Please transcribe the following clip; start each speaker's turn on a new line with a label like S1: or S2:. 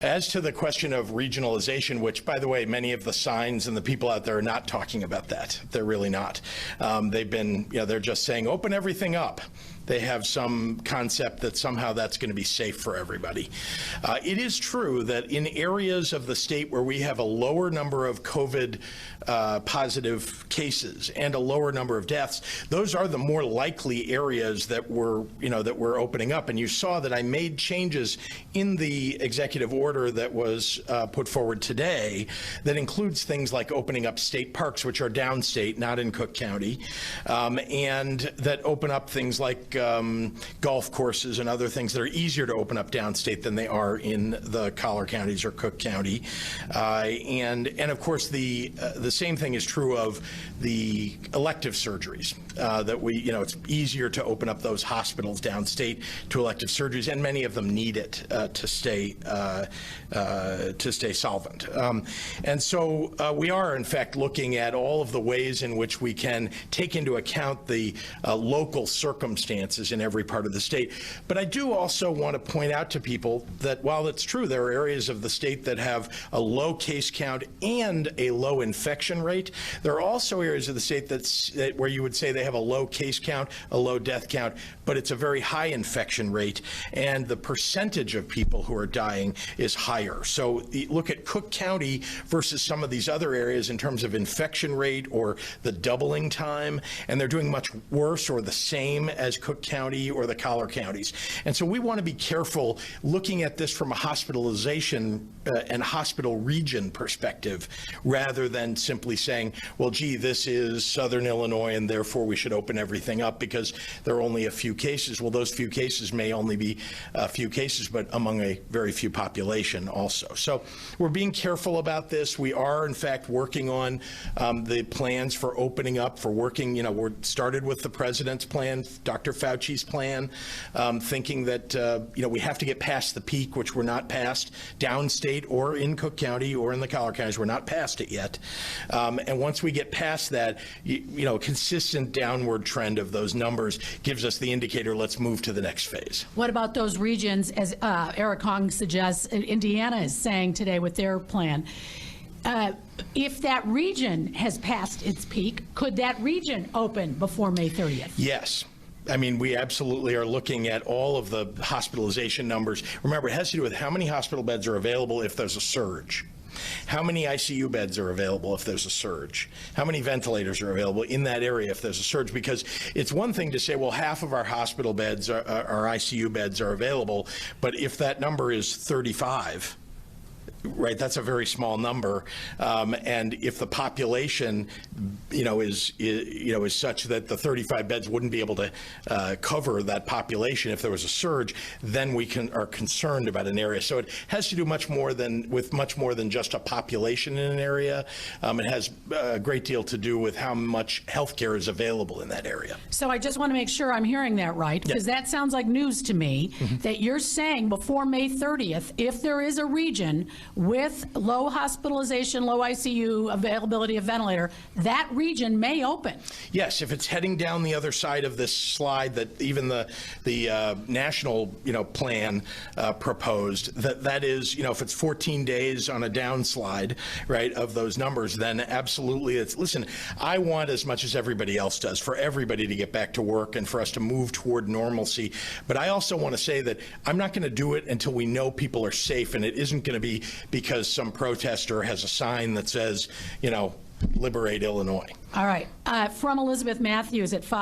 S1: As to the question of regionalization, which, by the way, many of the signs and the people out there are not talking about that. They're really not. They've been, they're just saying, open everything up. They have some concept that somehow that's going to be safe for everybody. It is true that in areas of the state where we have a lower number of COVID positive cases and a lower number of deaths, those are the more likely areas that we're opening up. And you saw that I made changes in the executive order that was put forward today that includes things like opening up state parks, which are downstate, not in Cook County, and that open up things like golf courses and other things that are easier to open up downstate than they are in the collar counties or Cook County. And of course, the same thing is true of the elective surgeries, that it's easier to open up those hospitals downstate to elective surgeries, and many of them need it to stay solvent. And so we are, in fact, looking at all of the ways in which we can take into account the local circumstances in every part of the state. But I do also want to point out to people that while it's true there are areas of the state that have a low case count and a low infection rate, there are also areas of the state where you would say they have a low case count, a low death count, but it's a very high infection rate, and the percentage of people who are dying is higher. So look at Cook County versus some of these other areas in terms of infection rate or the doubling time, and they're doing much worse or the same as Cook County or the collar counties. And so we want to be careful looking at this from a hospitalization and hospital region perspective, rather than simply saying, well, gee, this is Southern Illinois and therefore we should open everything up because there are only a few cases. Well, those few cases may only be a few cases, but among a very few population also. So we're being careful about this. We are, in fact, working on the plans for opening up, for working, we're started with the president's plan, Dr. Fauci's plan, thinking that, we have to get past the peak, which we're not past, downstate or in Cook County or in the collar counties. We're not past it yet. And once we get past that, a consistent downward trend of those numbers gives us the indicator, let's move to the next phase.
S2: What about those regions, as Eric Hong suggests, Indiana is saying today with their plan? If that region has passed its peak, could that region open before May 30th?
S1: Yes. I mean, we absolutely are looking at all of the hospitalization numbers. Remember, it has to do with how many hospital beds are available if there's a surge. How many ICU beds are available if there's a surge? How many ventilators are available in that area if there's a surge? Because it's one thing to say, well, half of our hospital beds, our ICU beds are available, but if that number is 35, right, that's a very small number, and if the population, is such that the 35 beds wouldn't be able to cover that population if there was a surge, then we are concerned about an area. So it has to do much more than just a population in an area. It has a great deal to do with how much health care is available in that area.
S2: So I just want to make sure I'm hearing that right, because that sounds like news to me, that you're saying before May 30th, if there is a region with low hospitalization, low ICU availability of ventilator, that region may open.
S1: Yes, if it's heading down the other side of this slide that even the national plan proposed, that is, if it's 14 days on a downslide, right, of those numbers, then absolutely listen, I want, as much as everybody else does, for everybody to get back to work and for us to move toward normalcy. But I also want to say that I'm not going to do it until we know people are safe, and it isn't going to be because some protester has a sign that says, liberate Illinois.
S2: All right. From Elizabeth Matthews at 5.